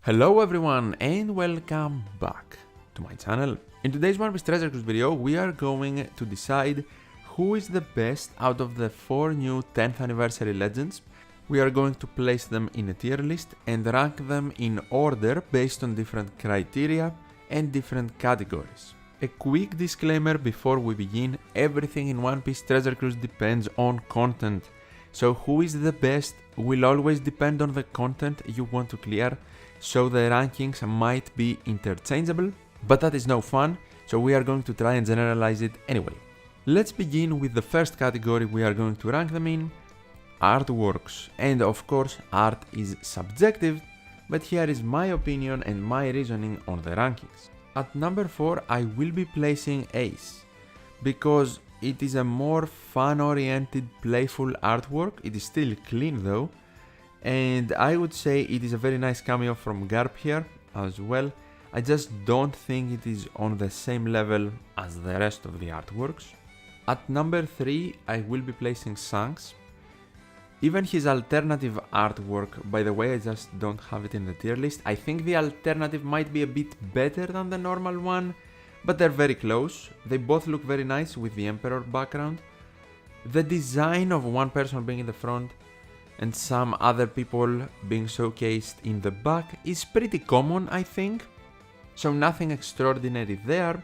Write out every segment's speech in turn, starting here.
Hello everyone and welcome back to my channel. In today's One Piece Treasure Cruise video, we are going to decide who is the best out of the 4 new 10th anniversary legends. We are going to place them in a tier list and rank them in order based on different criteria and different categories. A quick disclaimer before we begin: everything in One Piece Treasure Cruise depends on content. So who is the best will always depend on the content you want to clear, so the rankings might be interchangeable, but that is no fun, so we are going to try and generalize it anyway. Let's begin with the first category we are going to rank them in: artworks. And of course, art is subjective, but here is my opinion and my reasoning on the rankings. At number 4, I will be placing Ace, because it is a more fun-oriented, playful artwork. It is still clean though, and I would say it is a very nice cameo from Garp here as well. I just don't think it is on the same level as the rest of the artworks. At number 3, I will be placing Shanks. Even his alternative artwork, by the way, I just don't have it in the tier list. I think the alternative might be a bit better than the normal one, but they're very close. They both look very nice with the Emperor background. The design of one person being in the front and some other people being showcased in the back is pretty common, I think, so nothing extraordinary there.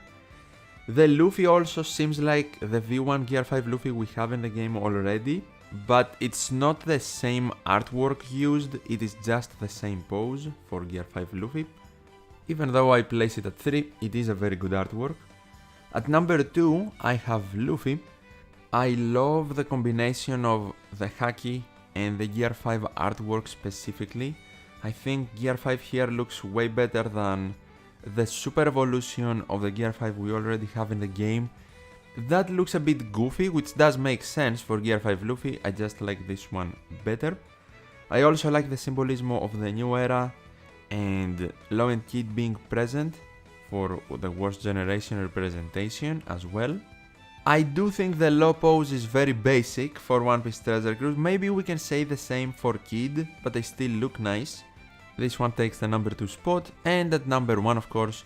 The Luffy also seems like the V1 Gear 5 Luffy we have in the game already, but it's not the same artwork used, it is just the same pose for Gear 5 Luffy. Even though I place it at 3, it is a very good artwork. At number 2, I have Luffy. I love the combination of the Haki and the Gear 5 artwork specifically. I think Gear 5 here looks way better than the Super Evolution of the Gear 5 we already have in the game. That looks a bit goofy, which does make sense for Gear 5 Luffy. I just like this one better. I also like the symbolism of the new era and Law and Kid being present for the worst generation representation as well. I do think the Law pose is very basic for One Piece Treasure Cruise. Maybe we can say the same for Kid, but they still look nice. This one takes the number 2 spot, and at number 1, of course,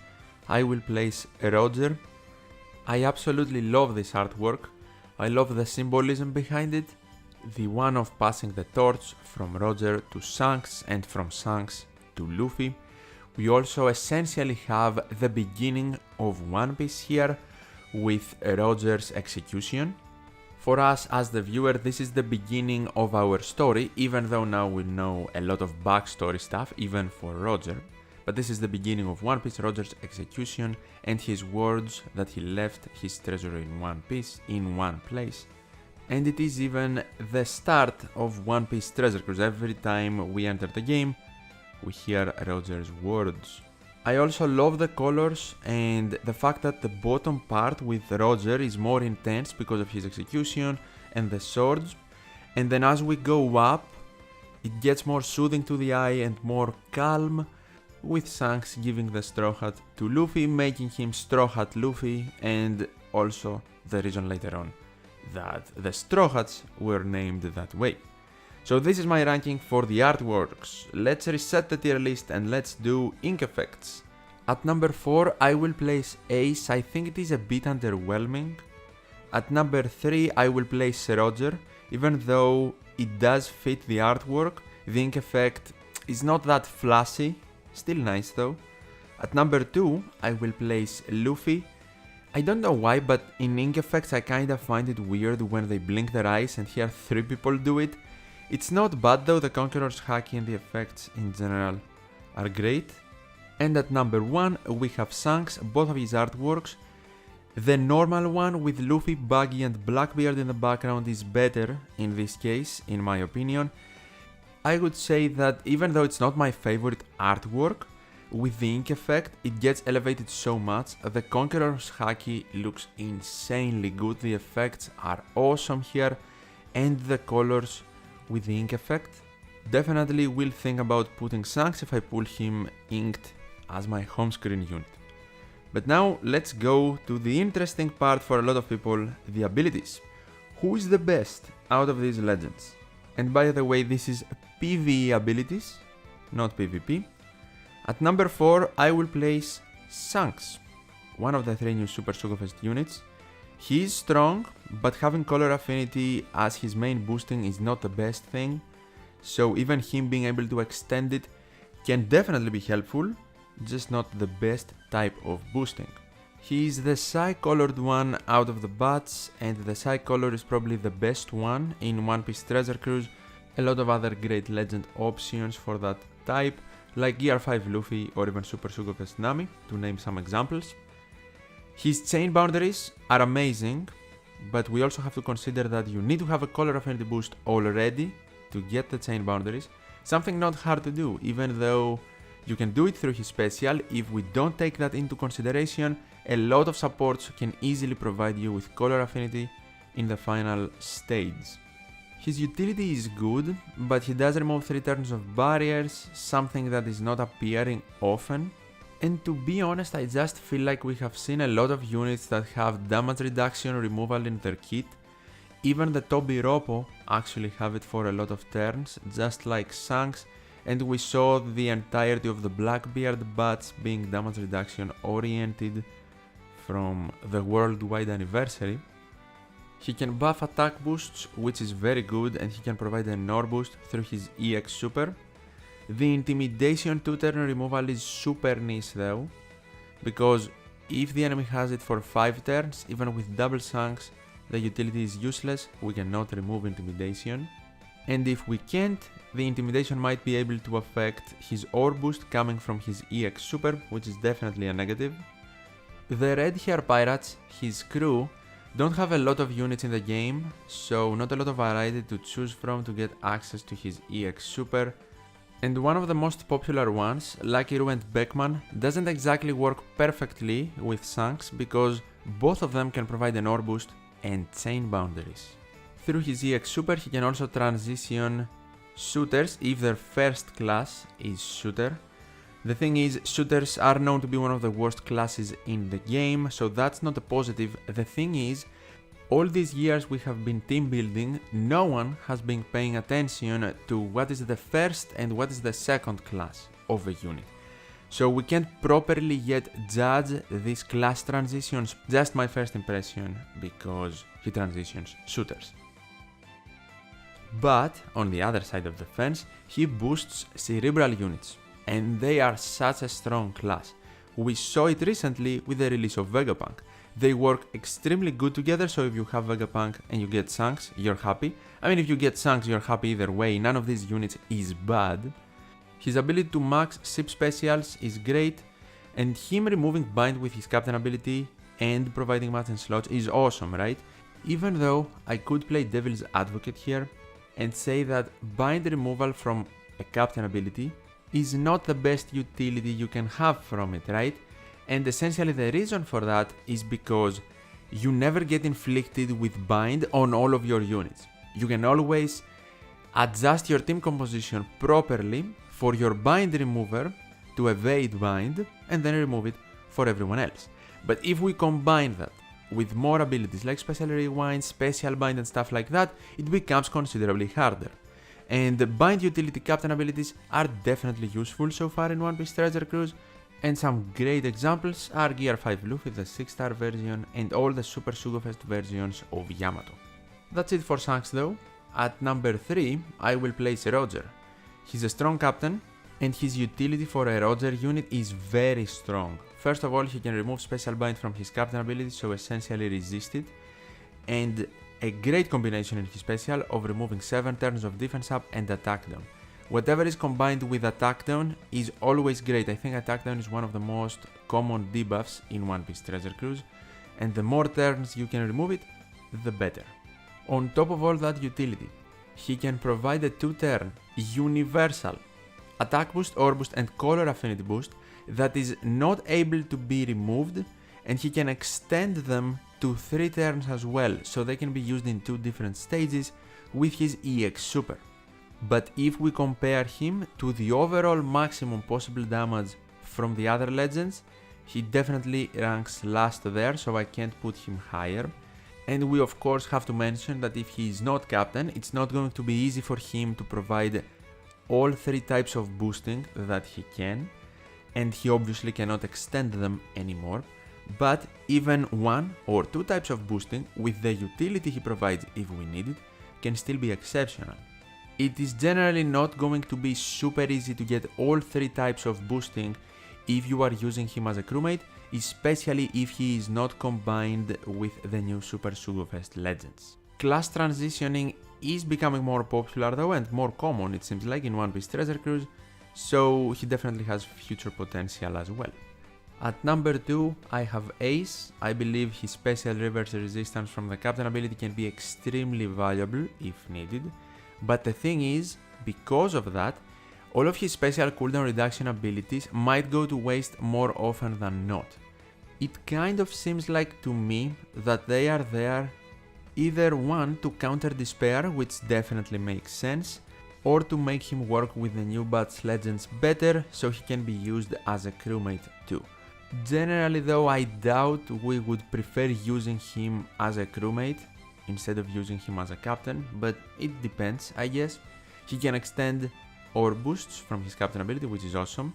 I will place Roger. I absolutely love this artwork. I love the symbolism behind it. The one of passing the torch from Roger to Shanks and from Shanks to Luffy. We also essentially have the beginning of One Piece here with Roger's execution. For us as the viewer, this is the beginning of our story, even though now we know a lot of backstory stuff, even for Roger. But this is the beginning of One Piece, Roger's execution, and his words that he left his treasure in one piece, in one place. And it is even the start of One Piece Treasure Cruise. Every time we enter the game, we hear Roger's words. I also love the colors and the fact that the bottom part with Roger is more intense because of his execution and the swords. And then as we go up, it gets more soothing to the eye and more calm, with Shanks giving the Straw Hat to Luffy, making him Straw Hat Luffy, and also the reason later on that the Straw Hats were named that way. So this is my ranking for the artworks. Let's reset the tier list and let's do ink effects. At number 4, I will place Ace. I think it is a bit underwhelming. At number 3, I will place Roger. Even though it does fit the artwork, the ink effect is not that flashy. Still nice though. At number 2, I will place Luffy. I don't know why, but in ink effects I kinda find it weird when they blink their eyes, and here 3 people do it. It's not bad though, the Conqueror's Haki and the effects in general are great. And at number 1, we have Shanks, both of his artworks. The normal one with Luffy, Buggy and Blackbeard in the background is better in this case, in my opinion. I would say that even though it's not my favorite artwork, with the ink effect it gets elevated so much. The Conqueror's Haki looks insanely good, the effects are awesome here, and the colors with the ink effect. Definitely will think about putting Shanks if I pull him inked as my home screen unit. But now let's go to the interesting part for a lot of people, the abilities. Who is the best out of these legends? And by the way, this is PvE abilities, not PvP. At number 4, I will place Shanks, one of the 3 new Super Sugafest units. He is strong, but having color affinity as his main boosting is not the best thing, so even him being able to extend it can definitely be helpful, just not the best type of boosting. He is the Psy-colored one out of the bats, and the Psy-color is probably the best one in One Piece Treasure Cruise. A lot of other great legend options for that type, like Gear 5 Luffy or even Super Sugafest Nami, to name some examples. His chain boundaries are amazing, but we also have to consider that you need to have a color affinity boost already to get the chain boundaries, something not hard to do, even though you can do it through his special. If we don't take that into consideration, a lot of supports can easily provide you with color affinity in the final stage. His utility is good, but he does remove 3 turns of barriers, something that is not appearing often. And to be honest, I just feel like we have seen a lot of units that have damage reduction removal in their kit. Even the Tobiropo actually have it for a lot of turns, just like Shanks, and we saw the entirety of the Blackbeard bats being damage reduction oriented from the worldwide anniversary. He can buff attack boosts, which is very good, and he can provide an ore boost through his EX Super. The Intimidation 2-turn removal is super niche though, because if the enemy has it for 5 turns, even with double Shanks, the utility is useless, we cannot remove Intimidation. And if we can't, the Intimidation might be able to affect his ore boost coming from his EX Super, which is definitely a negative. The Red Hair Pirates, his crew, don't have a lot of units in the game, so not a lot of variety to choose from to get access to his EX Super. And one of the most popular ones, Lucky Roo and Beckman, doesn't exactly work perfectly with Shanks because both of them can provide an ore boost and chain boundaries. Through his EX Super he can also transition shooters if their first class is shooter. The thing is, shooters are known to be one of the worst classes in the game, so that's not a positive. The thing is, all these years we have been team building, no one has been paying attention to what is the first and what is the second class of a unit. So we can't properly yet judge these class transitions, just my first impression, because he transitions shooters. But, on the other side of the fence, he boosts cerebral units, and they are such a strong class. We saw it recently with the release of Vegapunk. They work extremely good together, so if you have Vegapunk and you get Shanks, you're happy. I mean, if you get Shanks, you're happy either way, none of these units is bad. His ability to max ship specials is great, and him removing bind with his captain ability and providing match and slots is awesome, right? Even though I could play devil's advocate here and say that bind removal from a captain ability is not the best utility you can have from it, right? And essentially the reason for that is because you never get inflicted with bind on all of your units. You can always adjust your team composition properly for your bind remover to evade bind and then remove it for everyone else. But if we combine that with more abilities like special rewind, special bind and stuff like that, it becomes considerably harder. And the bind utility captain abilities are definitely useful so far in One Piece Treasure Cruise, and some great examples are Gear 5 Luffy, the 6-star version, and all the Super Sugafest versions of Yamato. That's it for Shanks though. At number 3, I will place Roger. He's a strong captain, and his utility for a Roger unit is very strong. First of all, he can remove special bind from his captain ability, so essentially resist it, and a great combination in his special of removing 7 turns of defense up and attack down. Whatever is combined with attack down is always great. I think attack down is one of the most common debuffs in One Piece Treasure Cruise, and the more turns you can remove it, the better. On top of all that utility, he can provide a 2-turn universal attack boost, ore boost and color affinity boost that is not able to be removed, and he can extend them to 3 turns as well, so they can be used in 2 different stages with his EX Super. But if we compare him to the overall maximum possible damage from the other legends, he definitely ranks last there, so I can't put him higher. And we of course have to mention that if he is not captain, it's not going to be easy for him to provide all 3 types of boosting that he can. and he obviously cannot extend them anymore, but even one or two types of boosting with the utility he provides if we need it can still be exceptional. It is generally not going to be super easy to get all three types of boosting if you are using him as a crewmate, especially if he is not combined with the new Super Sugofest Legends. Class transitioning is becoming more popular though and more common, it seems like, in One Piece Treasure Cruise, so he definitely has future potential as well. At number 2, I have Ace. I believe his special reverse resistance from the captain ability can be extremely valuable if needed, but the thing is, because of that, all of his special cooldown reduction abilities might go to waste more often than not. It kind of seems like to me that they are there either one to counter despair, which definitely makes sense, or to make him work with the new batch legends better so he can be used as a crewmate too. Generally though, I doubt we would prefer using him as a crewmate instead of using him as a captain, but it depends, I guess. He can extend or boosts from his captain ability, which is awesome,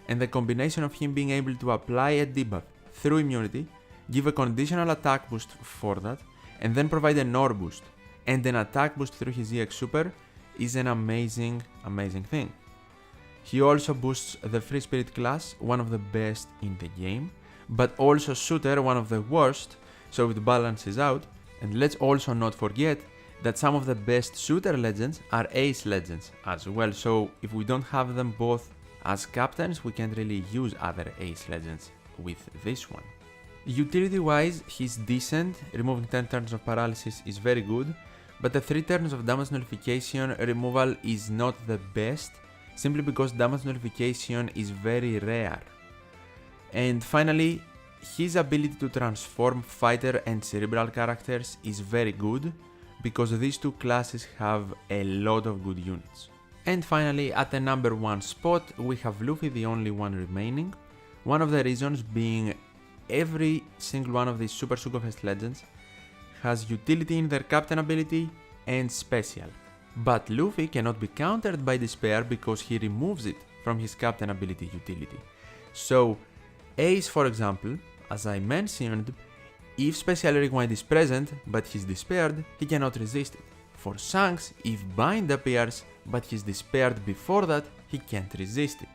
and the combination of him being able to apply a debuff through immunity, give a conditional attack boost for that, and then provide an ore boost and an attack boost through his EX Super is an amazing thing. He also boosts the Free Spirit class, one of the best in the game, but also Shooter, one of the worst, so it balances out. And let's also not forget that some of the best Shooter legends are Ace legends as well, so if we don't have them both as captains, we can't really use other Ace legends with this one. Utility wise, he's decent. Removing 10 turns of paralysis is very good, but the 3 turns of damage nullification removal is not the best, simply because damage nullification is very rare. And finally, his ability to transform fighter and cerebral characters is very good, because these two classes have a lot of good units. And finally, at the number 1 spot, we have Luffy, the only one remaining. One of the reasons being every single one of these Super Sugofest legends has utility in their captain ability and special. But Luffy cannot be countered by despair because he removes it from his captain ability utility. So Ace, for example, as I mentioned, if special rewind is present but he's despaired, he cannot resist it. For Shanks, if bind appears but he's despaired before that, he can't resist it.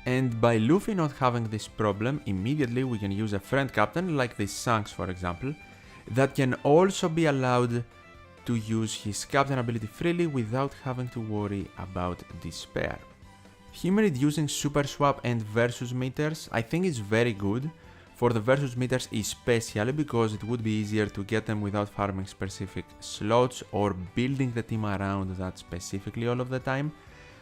And by Luffy not having this problem, immediately we can use a friend captain like this Shanks, for example, that can also be allowed to use his captain ability freely without having to worry about despair. Him reducing super swap and versus meters I think is very good, for the versus meters especially because it would be easier to get them without farming specific slots or building the team around that specifically all of the time.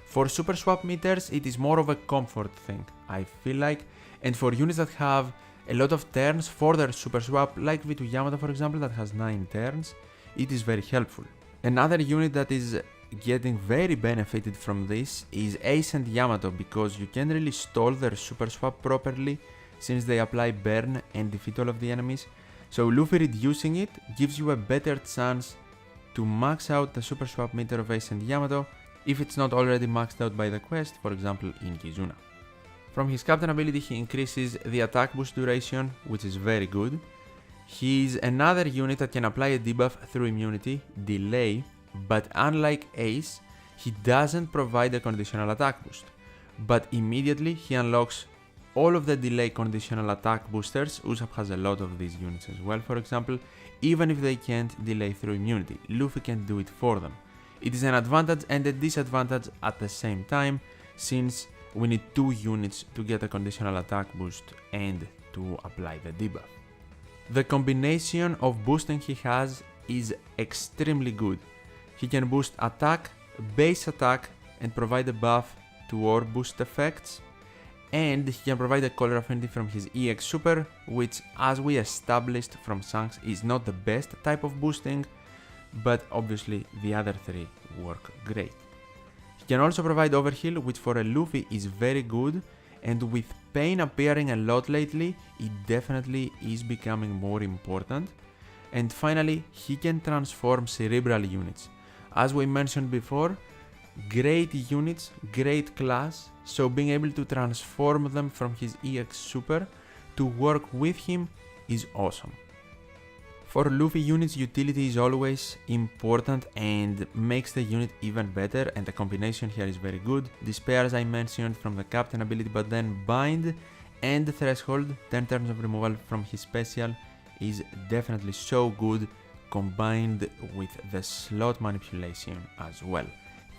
For super swap meters it is more of a comfort thing, I feel like, and for units that have a lot of turns for their super swap, like V2 Yamato for example that has 9 turns, it is very helpful. Another unit that is getting very benefited from this is Ace and Yamato, because you can really stall their super swap properly since they apply burn and defeat all of the enemies, so Luffy reducing it gives you a better chance to max out the super swap meter of Ace and Yamato if it's not already maxed out by the quest, for example in Kizuna. From his captain ability he increases the attack boost duration, which is very good. He's another unit that can apply a debuff through immunity, delay, but unlike Ace, he doesn't provide a conditional attack boost. But immediately he unlocks all of the delay conditional attack boosters. Usopp has a lot of these units as well, for example, even if they can't delay through immunity, Luffy can do it for them. It is an advantage and a disadvantage at the same time, since we need 2 units to get a conditional attack boost and to apply the debuff. The combination of boosting he has is extremely good. He can boost attack, base attack, and provide a buff to ore boost effects, and he can provide a color affinity from his EX Super, which, as we established from Shanks, is not the best type of boosting, but obviously the other 3 work great. He can also provide overheal, which for a Luffy is very good, and with Pain appearing a lot lately, it definitely is becoming more important. And finally, he can transform cerebral units. As we mentioned before, great units, great class, so being able to transform them from his EX Super to work with him is awesome. For Luffy units, utility is always important and makes the unit even better, and the combination here is very good. Despair, as I mentioned, from the Captain ability, but then Bind and Threshold, 10 turns of removal from his special, is definitely so good, combined with the slot manipulation as well.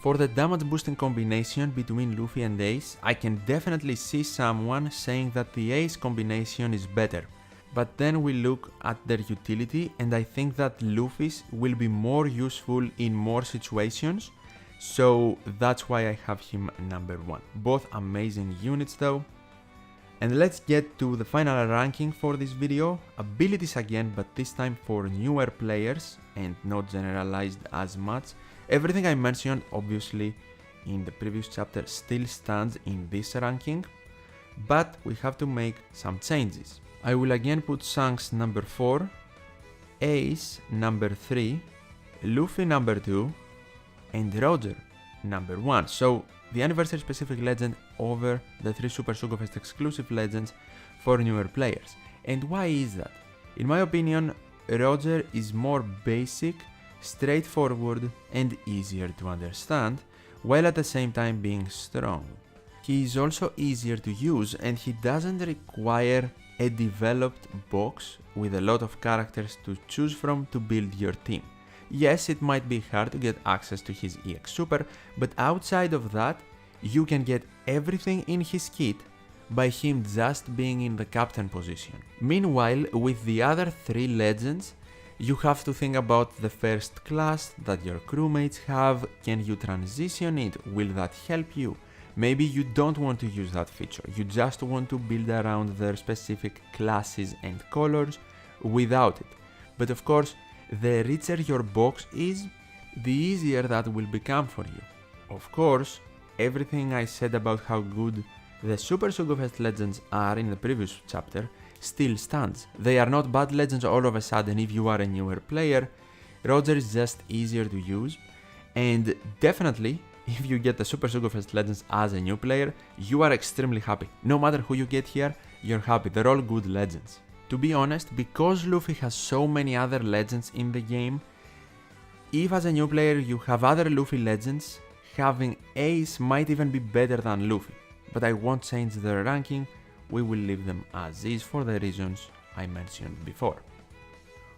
For the damage boosting combination between Luffy and Ace, I can definitely see someone saying that the Ace combination is better. But then we look at their utility, and I think that Luffy's will be more useful in more situations, so that's why I have him number 1. Both amazing units though. And let's get to the final ranking for this video. Abilities again, but this time for newer players and not generalized as much. Everything I mentioned obviously in the previous chapter still stands in this ranking, but we have to make some changes. I will again put Shanks number 4, Ace number 3, Luffy number 2, and Roger number 1. So the anniversary specific legend over the 3 Super Sugofest exclusive legends for newer players. And why is that? In my opinion, Roger is more basic, straightforward and easier to understand, while at the same time being strong. He is also easier to use, and he doesn't require a developed box with a lot of characters to choose from to build your team. Yes, it might be hard to get access to his EX Super, but outside of that, you can get everything in his kit by him just being in the captain position. Meanwhile, with the other 3 legends, you have to think about the first class that your crewmates have. Can you transition it? Will that help you? Maybe you don't want to use that feature, you just want to build around their specific classes and colors without it. But of course, the richer your box is, the easier that will become for you. Of course, everything I said about how good the Super Sugofest legends are in the previous chapter still stands. They are not bad legends all of a sudden if you are a newer player. Roger is just easier to use, and definitely if you get the Super Sugofest legends as a new player, you are extremely happy. No matter who you get here, you're happy. They're all good legends. To be honest, because Luffy has so many other legends in the game, if as a new player you have other Luffy legends, having Ace might even be better than Luffy. But I won't change their ranking, we will leave them as is for the reasons I mentioned before.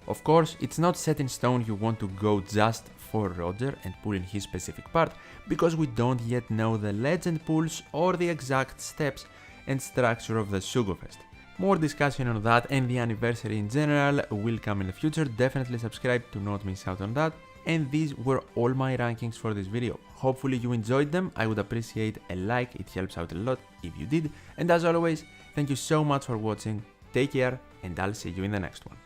Of course, it's not set in stone you want to go just for Roger and pull in his specific part, because we don't yet know the legend pulls or the exact steps and structure of the Sugofest. More discussion on that and the anniversary in general will come in the future, definitely subscribe to not miss out on that. And these were all my rankings for this video. Hopefully you enjoyed them, I would appreciate a like, it helps out a lot if you did. And as always, thank you so much for watching, take care and I'll see you in the next one.